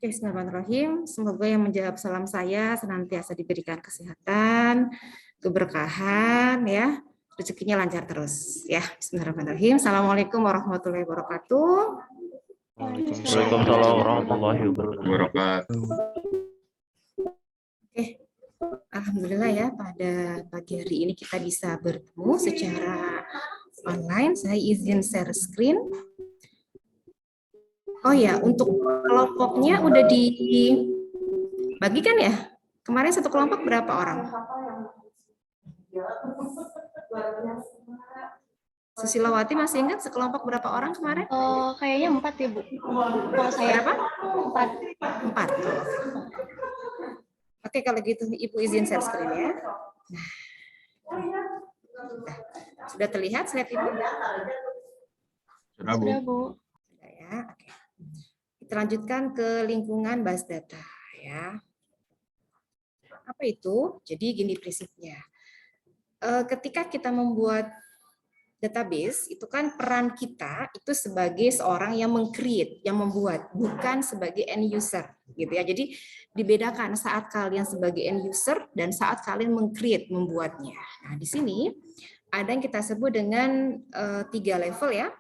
Oke, bismillahirrahmanirrahim. Semoga yang menjawab salam saya senantiasa diberikan kesehatan, keberkahan, ya, rezekinya lancar terus, ya. Bismillahirrahmanirrahim. Assalamualaikum warahmatullahi wabarakatuh. Waalaikumsalam warahmatullahi wabarakatuh. Oke, alhamdulillah ya pada pagi hari ini kita bisa bertemu secara online. Saya izin share screen. Oh ya, untuk kelompoknya udah dibagikan ya? Kemarin satu kelompok berapa orang? Susilawati masih ingat sekelompok berapa orang kemarin? Kayaknya 4 ya, Bu. Kalau saya Berapa? 4. 4. Oke, kalau gitu Ibu izin share screen ya. Nah, sudah terlihat slide Ibu? Sudah, Bu. Sudah ya. Oke. Kita lanjutkan ke lingkungan base data ya. Apa itu? Jadi gini prinsipnya. Ketika kita membuat database, itu kan peran kita itu sebagai seorang yang meng-create, yang membuat, bukan sebagai end user, gitu ya. Jadi dibedakan saat kalian sebagai end user dan saat kalian meng-create, membuatnya. Nah, di sini ada yang kita sebut dengan 3 level ya.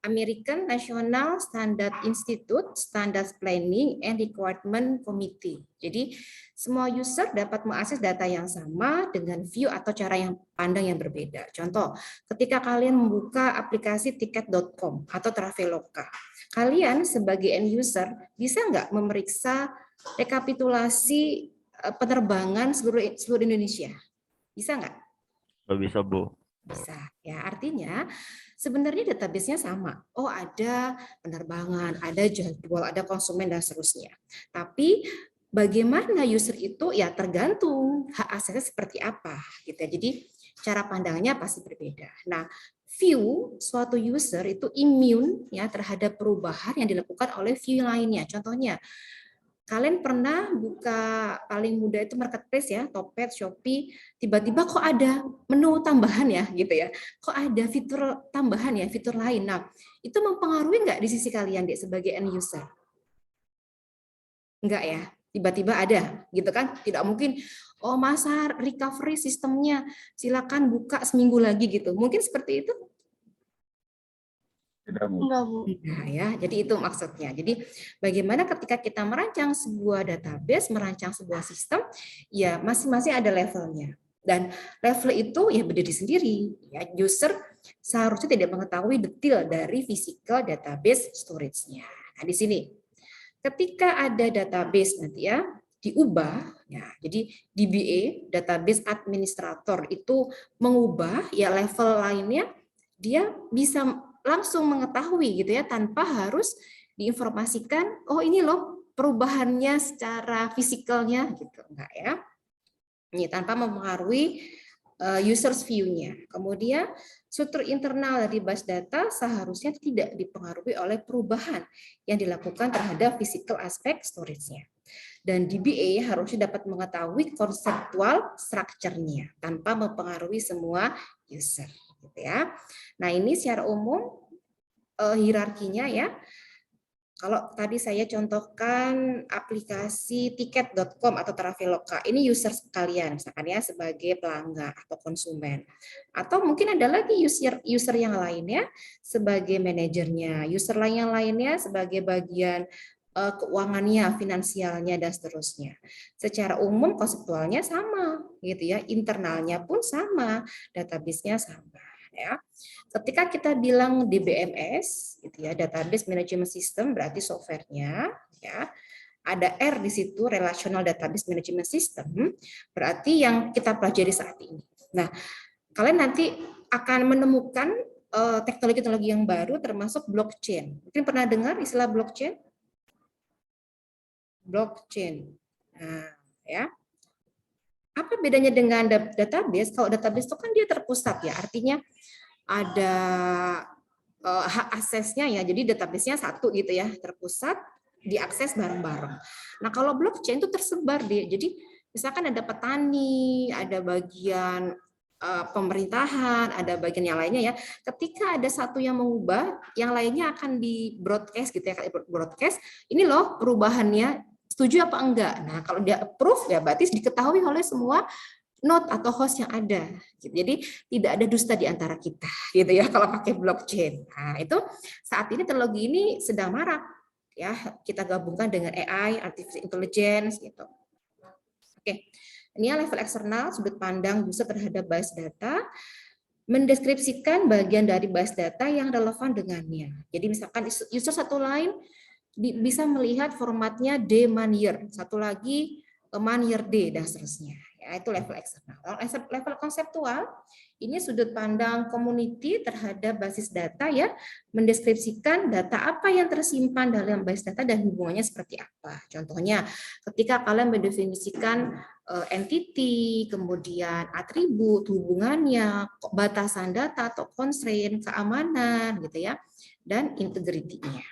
American National Standard Institute, Standards Planning and Requirement Committee. Jadi semua user dapat mengakses data yang sama dengan view atau cara yang pandang yang berbeda. Contoh, ketika kalian membuka aplikasi tiket.com atau Traveloka, kalian sebagai end user bisa nggak memeriksa rekapitulasi penerbangan seluruh Indonesia? Bisa nggak? Nggak bisa, Bu. Bisa. Ya, artinya sebenarnya database-nya sama. Oh, ada penerbangan, ada jadwal, ada konsumen dan seterusnya. Tapi bagaimana user itu ya tergantung hak aksesnya seperti apa gitu ya. Jadi cara pandangnya pasti berbeda. Nah, view suatu user itu immune ya terhadap perubahan yang dilakukan oleh view lainnya. Contohnya kalian pernah buka paling mudah itu marketplace ya, Tokped, Shopee, tiba-tiba kok ada menu tambahan ya gitu ya. Kok ada fitur tambahan ya, fitur lain. Nah, itu mempengaruhi nggak di sisi kalian deh sebagai end user? Enggak ya, tiba-tiba ada gitu kan. Tidak mungkin, oh masa recovery sistemnya silakan buka seminggu lagi gitu. Mungkin seperti itu? Enggak, Bu. Nah, ya, jadi itu maksudnya. Jadi bagaimana ketika kita merancang sebuah database, merancang sebuah sistem, ya masing-masing ada levelnya. Dan level itu ya berdiri sendiri. Ya, user seharusnya tidak mengetahui detail dari physical database storage-nya. Nah, di sini ketika ada database nanti ya diubah, ya, jadi DBA, database administrator itu mengubah ya level lainnya, dia bisa langsung mengetahui gitu ya tanpa harus diinformasikan, oh ini loh perubahannya secara fisikalnya gitu, enggak ya. Ini tanpa mempengaruhi users view-nya. Kemudian struktur internal dari base data seharusnya tidak dipengaruhi oleh perubahan yang dilakukan terhadap physical aspek storage-nya. Dan DBA harusnya dapat mengetahui konseptual structure-nya tanpa mempengaruhi semua user. Gitu ya. Nah ini secara umum hierarkinya ya. Kalau tadi saya contohkan aplikasi tiket.com atau Traveloka, ini user sekalian, misalkan ya sebagai pelanggan atau konsumen. Atau mungkin ada lagi user yang lainnya sebagai manajernya, user lain yang lainnya sebagai bagian keuangannya, finansialnya dan seterusnya. Secara umum konseptualnya sama, gitu ya. Internalnya pun sama, database-nya sama. Ya. Ketika kita bilang DBMS, gitu ya, Database Management System, berarti software-nya, ya, ada R di situ, Relational Database Management System, berarti yang kita pelajari saat ini. Nah, kalian nanti akan menemukan teknologi-teknologi yang baru, termasuk blockchain. Mungkin pernah dengar istilah blockchain? Blockchain. Nah, ya. Apa bedanya dengan database? Kalau database itu kan dia terpusat ya, artinya ada hak aksesnya ya, jadi database-nya satu gitu ya, terpusat, diakses bareng-bareng. Nah kalau blockchain itu tersebar deh, jadi misalkan ada petani, ada bagian pemerintahan, ada bagian yang lainnya ya. Ketika ada satu yang mengubah, yang lainnya akan di broadcast gitu ya, broadcast. Ini loh perubahannya, setuju apa enggak? Nah, kalau dia approve ya berarti diketahui oleh semua node atau host yang ada. Jadi tidak ada dusta di antara kita, gitu ya kalau pakai blockchain. Nah, itu saat ini teknologi ini sedang marak ya, kita gabungkan dengan AI, artificial intelligence gitu. Oke. Ini level eksternal, sudut pandang user terhadap base data, mendeskripsikan bagian dari base data yang relevan dengannya. Jadi misalkan user satu lain bisa melihat formatnya D man year, satu lagi man year D, dan seterusnya. Ya, itu level eksternal. Level konseptual, ini sudut pandang community terhadap basis data ya, mendeskripsikan data apa yang tersimpan dalam basis data dan hubungannya seperti apa. Contohnya, ketika kalian mendefinisikan entity, kemudian atribut, hubungannya, batasan data atau constraint, keamanan gitu ya, dan integrity-nya.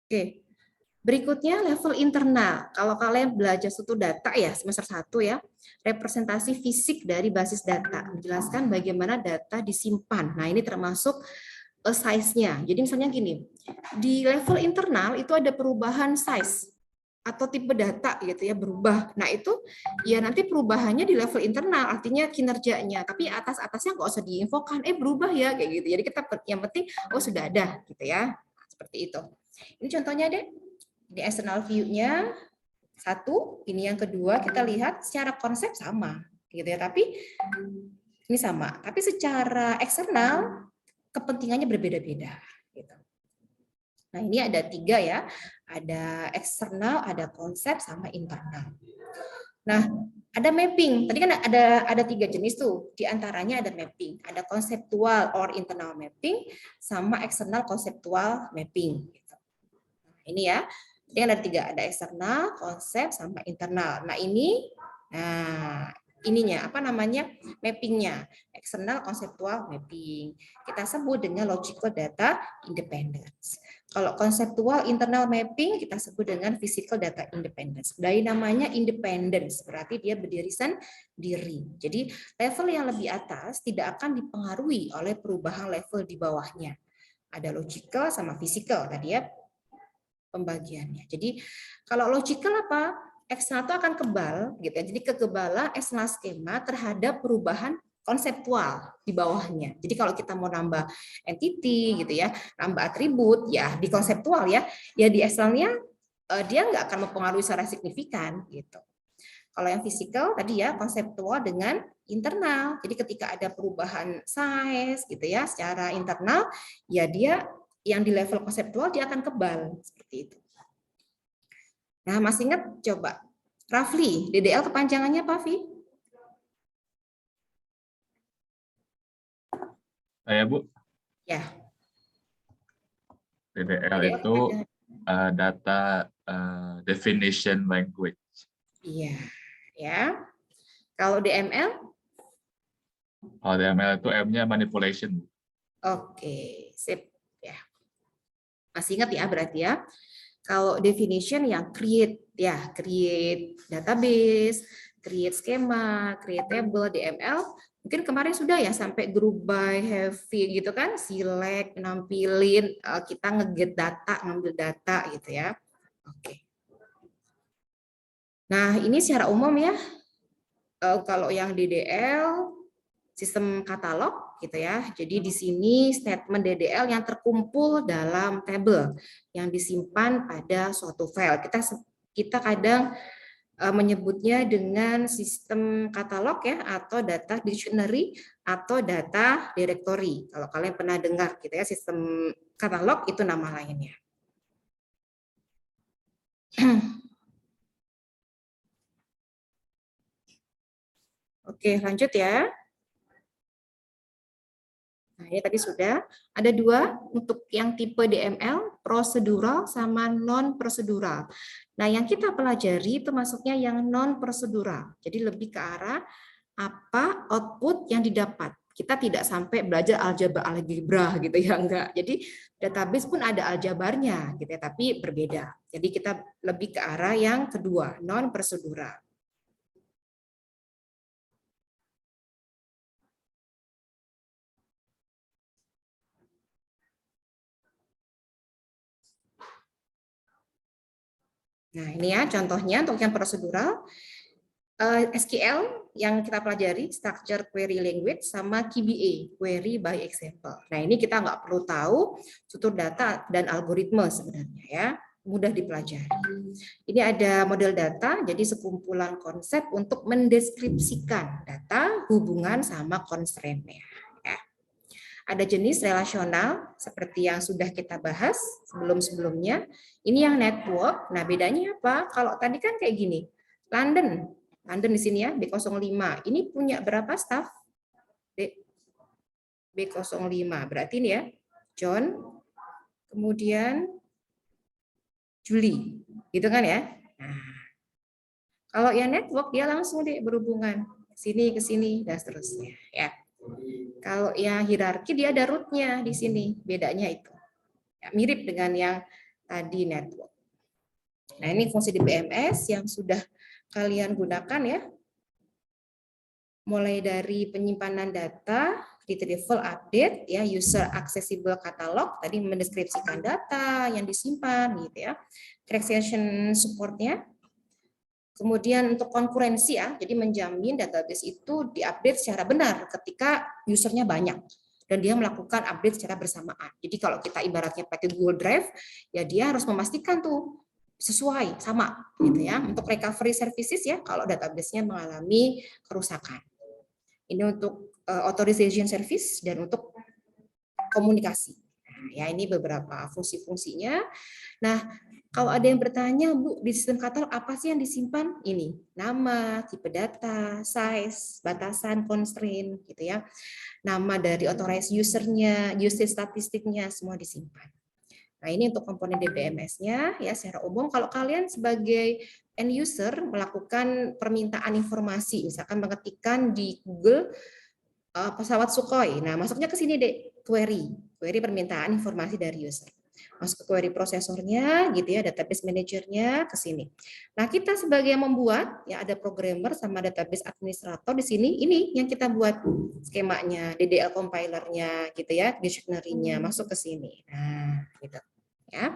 Oke, berikutnya level internal. Kalau kalian belajar suatu data ya, semester 1 ya, representasi fisik dari basis data, menjelaskan bagaimana data disimpan. Nah, ini termasuk size-nya. Jadi misalnya gini, di level internal itu ada perubahan size atau tipe data gitu ya, berubah. Nah, itu ya nanti perubahannya di level internal, artinya kinerjanya. Tapi atas-atasnya nggak usah diinfokan, berubah ya, kayak gitu. Jadi kita yang penting, oh sudah ada gitu ya. Seperti itu. Ini contohnya deh, di external view-nya satu, ini yang kedua kita lihat secara konsep sama, gitu ya. Tapi ini sama, tapi secara eksternal kepentingannya berbeda-beda. Gitu. Nah ini ada 3 ya, ada eksternal, ada konsep, sama internal. Nah ada mapping, tadi kan ada 3 jenis tuh, di antaranya ada mapping, ada konseptual or internal mapping, sama eksternal konseptual mapping. Ini ya, jadi ada 3, ada eksternal, konsep, sama internal. Nah ini, ininya apa namanya, mappingnya, eksternal konseptual mapping. Kita sebut dengan logical data independence. Kalau konseptual internal mapping kita sebut dengan physical data independence. Dari namanya independence berarti dia berdiri sendiri. Jadi level yang lebih atas tidak akan dipengaruhi oleh perubahan level di bawahnya. Ada logical sama physical tadi ya pembagiannya. Jadi kalau logical apa? Eksternal itu akan kebal gitu ya. Jadi kekebalan eksternal skema terhadap perubahan konseptual di bawahnya. Jadi kalau kita mau nambah entity gitu ya, nambah atribut ya di konseptual ya di eksternalnya dia nggak akan mempengaruhi secara signifikan gitu. Kalau yang fisikal tadi ya konseptual dengan internal. Jadi ketika ada perubahan size gitu ya secara internal ya dia yang di level konseptual dia akan kebal seperti itu. Nah, masih ingat coba roughly DDL kepanjangannya apa, Vi? Saya Bu. Ya. DDL itu data definition language. Iya, ya. Kalau DML? Kalau DML itu M-nya manipulation. Oke, sip ya. Masih ingat ya berarti ya. Kalau definition yang create ya, create database, create schema, create table, DML. Mungkin kemarin sudah ya sampai group by heavy gitu kan, select, nampilin, kita nge-get data, ngambil data gitu ya. Oke. Nah, ini secara umum ya. Kalau yang DDL sistem katalog gitu ya. Jadi di sini statement DDL yang terkumpul dalam table yang disimpan pada suatu file. Kita kadang menyebutnya dengan sistem katalog ya atau data dictionary atau data directory. Kalau kalian pernah dengar gitu ya sistem katalog itu nama lainnya. Oke, lanjut ya. Nah, ini tadi sudah ada 2 untuk yang tipe DML, prosedural sama non prosedural. Nah, yang kita pelajari itu masuknya yang non prosedural. Jadi lebih ke arah apa output yang didapat. Kita tidak sampai belajar algebra gitu ya, enggak. Jadi database pun ada aljabarnya gitu ya, tapi berbeda. Jadi kita lebih ke arah yang kedua, non prosedural. Nah, ini ya contohnya untuk yang prosedural. SQL yang kita pelajari, Structured Query Language, sama QBA, Query by Example. Nah, ini kita nggak perlu tahu struktur data dan algoritma sebenarnya ya, mudah dipelajari. Ini ada model data, jadi sekumpulan konsep untuk mendeskripsikan data, hubungan sama constraint-nya. Ya. Ada jenis relasional, seperti yang sudah kita bahas sebelum-sebelumnya. Ini yang network, nah bedanya apa? Kalau tadi kan kayak gini, London di sini ya, B05. Ini punya berapa staff? B05. Berarti ini ya, John, kemudian Julie. Gitu kan ya? Nah, kalau yang network, dia langsung deh berhubungan. Sini ke sini, dan seterusnya. Ya. Kalau yang hierarki, dia ada root-nya di sini. Bedanya itu. Ya, mirip dengan yang tadi network. Nah, ini fungsi di BMS yang sudah kalian gunakan ya, mulai dari penyimpanan data, retrieval update, ya user accessible catalog, tadi mendeskripsikan data yang disimpan, gitu ya, transaction supportnya, kemudian untuk konkurensi ya, jadi menjamin database itu diupdate secara benar ketika usernya banyak dan dia melakukan update secara bersamaan. Jadi kalau kita ibaratnya pakai Google Drive, ya dia harus memastikan tuh sesuai sama gitu ya. Untuk recovery services ya kalau database-nya mengalami kerusakan. Ini untuk authorization service dan untuk komunikasi. Nah, ya ini beberapa fungsi-fungsinya. Nah, kalau ada yang bertanya, Bu, di sistem katalog apa sih yang disimpan? Ini, nama, tipe data, size, batasan, constraint gitu ya. Nama dari authorized user-nya, usage statistiknya semua disimpan. Nah, ini untuk komponen DBMS-nya ya secara umum. Kalau kalian sebagai end user melakukan permintaan informasi, misalkan mengetikkan di Google pesawat Sukhoi. Nah, masuknya ke sini deh, query permintaan informasi dari user. Masuk ke query prosesornya gitu ya, database manajernya ke sini. Nah, kita sebagai yang membuat ya ada programmer sama database administrator di sini, ini yang kita buat skemanya, DDL compilernya gitu ya, dictionary-nya masuk ke sini. Nah, gitu. Ya.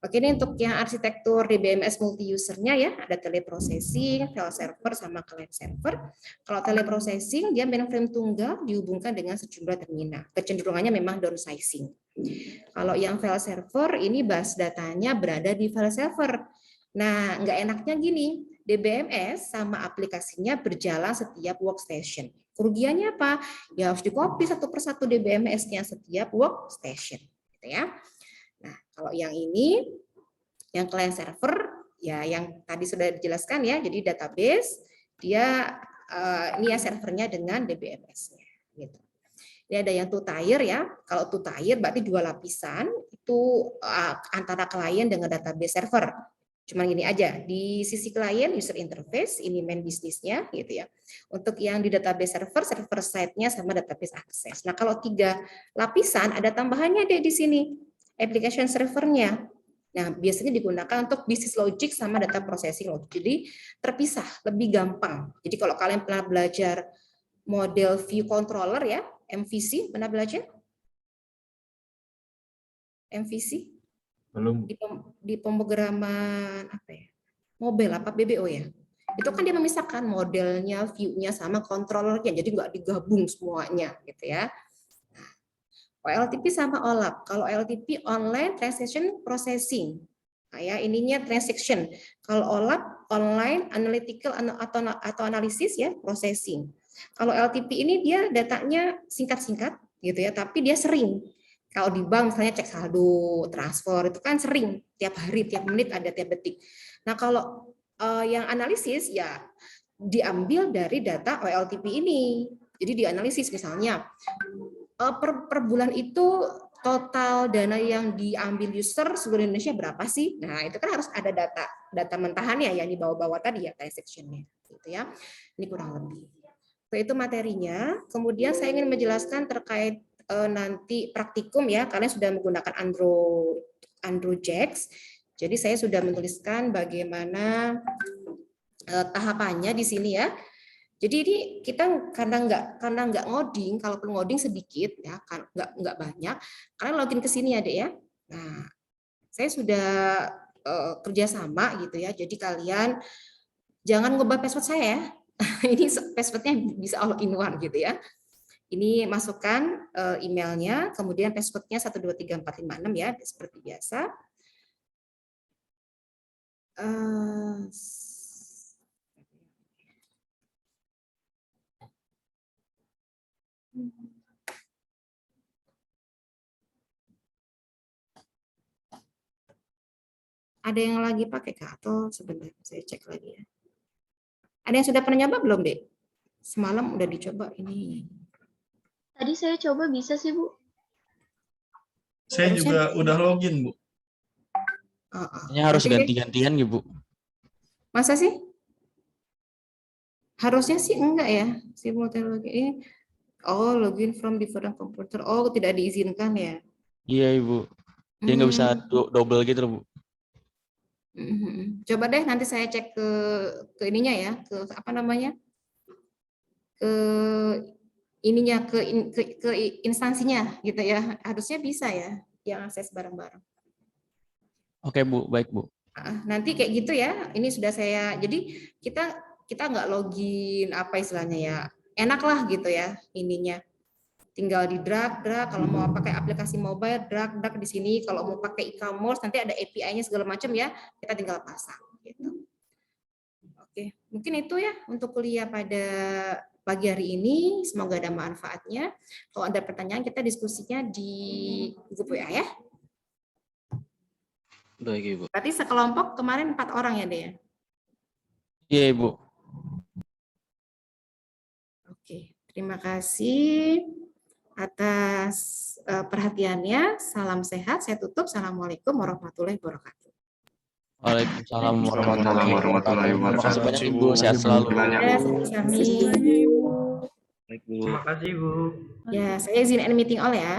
Oke, ini untuk yang arsitektur DBMS multi-usernya ya, ada teleprocessing, file server, sama client server. Kalau teleprocessing, dia mainframe tunggal dihubungkan dengan sejumlah terminal. Kecenderungannya memang downsizing. Kalau yang file server, ini base datanya berada di file server. Nah, nggak enaknya gini, DBMS sama aplikasinya berjalan setiap workstation. Kerugiannya apa? Ya harus di-copy satu persatu DBMS-nya setiap workstation. Gitu ya. Nah, kalau yang ini, yang client server, ya yang tadi sudah dijelaskan ya, jadi database, dia ini ya servernya dengan DBMS-nya. Gitu. Ini ada yang two tier ya, kalau two tier berarti dua lapisan, itu antara klien dengan database server. Cuman gini aja, di sisi klien user interface, ini main bisnisnya gitu ya. Untuk yang di database server side-nya sama database access. Nah, kalau tiga lapisan ada tambahannya deh di sini. Application servernya. Nah, biasanya digunakan untuk business logic sama data processing logic. Jadi terpisah, lebih gampang. Jadi kalau kalian pernah belajar model view controller ya, MVC, pernah belajar? MVC? Belum. Di pemrograman apa ya? Mobile apa BBO ya? Itu kan dia memisahkan modelnya, view-nya sama controllernya. Jadi nggak digabung semuanya gitu ya. OLTP sama OLAP. Kalau OLTP online transaction processing. Nah, ya ininya transaction. Kalau OLAP online analytical atau analisis ya processing. Kalau LTP ini dia datanya singkat-singkat gitu ya, tapi dia sering. Kalau di bank misalnya cek saldo, transfer itu kan sering, tiap hari, tiap menit ada, tiap detik. Nah, kalau yang analisis ya diambil dari data OLTP ini. Jadi dianalisis misalnya per bulan itu total dana yang diambil user seluruh Indonesia berapa sih? Nah, itu kan harus ada data data mentahannya ya di bawah-bawah tadi ya transaction-nya gitu ya. Ini kurang lebih. Itu materinya. Kemudian saya ingin menjelaskan terkait nanti praktikum ya. Kalian sudah menggunakan AndroJax. Jadi saya sudah menuliskan bagaimana tahapannya di sini ya. Jadi ini kita karena nggak ngoding, kalaupun ngoding sedikit ya, nggak banyak. Kalian login ke sini ya, Dek ya. Nah, saya sudah kerjasama gitu ya. Jadi kalian jangan ngubah password saya ya. Ini passwordnya bisa all in one gitu ya. Ini masukkan emailnya, kemudian passwordnya 123456 ya, seperti biasa. Ada yang lagi pakai Kak? Atau sebentar saya cek lagi ya. Ada yang sudah pernah nyoba belum, Dek? Semalam udah dicoba ini. Tadi saya coba bisa sih, Bu. Saya juga udah login, Bu. Ini harus ganti-gantian gitu, Bu. Masa sih? Harusnya sih enggak ya. Simultaneously ini login from different computer. Oh, tidak diizinkan ya. Iya, Ibu. Dia nggak bisa double gitu loh, Bu. Coba deh nanti saya cek ke ininya ya, ke apa namanya? Ke ininya ke instansinya gitu ya. Harusnya bisa ya yang akses bareng-bareng. Oke, Bu, baik, Bu. Nanti kayak gitu ya. Ini sudah saya. Jadi kita nggak login apa istilahnya ya. Enak lah gitu ya ininya. Tinggal di drag, kalau mau pakai aplikasi mobile, drag di sini. Kalau mau pakai e-commerce, nanti ada API-nya segala macam ya, kita tinggal pasang. Gitu. Oke, mungkin itu ya untuk kuliah pada pagi hari ini. Semoga ada manfaatnya. Kalau ada pertanyaan, kita diskusinya di grup WA ya. Baik, Ibu. Berarti sekelompok kemarin 4 orang ya, Dea? Iya, Ibu. Oke, terima kasih atas perhatiannya. Salam sehat, saya tutup. Assalamualaikum warahmatullahi wabarakatuh. Waalaikumsalam warahmatullahi wabarakatuh. Terima kasih banyak, Ibu. Sehat selalu. Ya, sami. Baik, Bu. Terima kasih, Bu. Ya, saya izin end meeting all ya.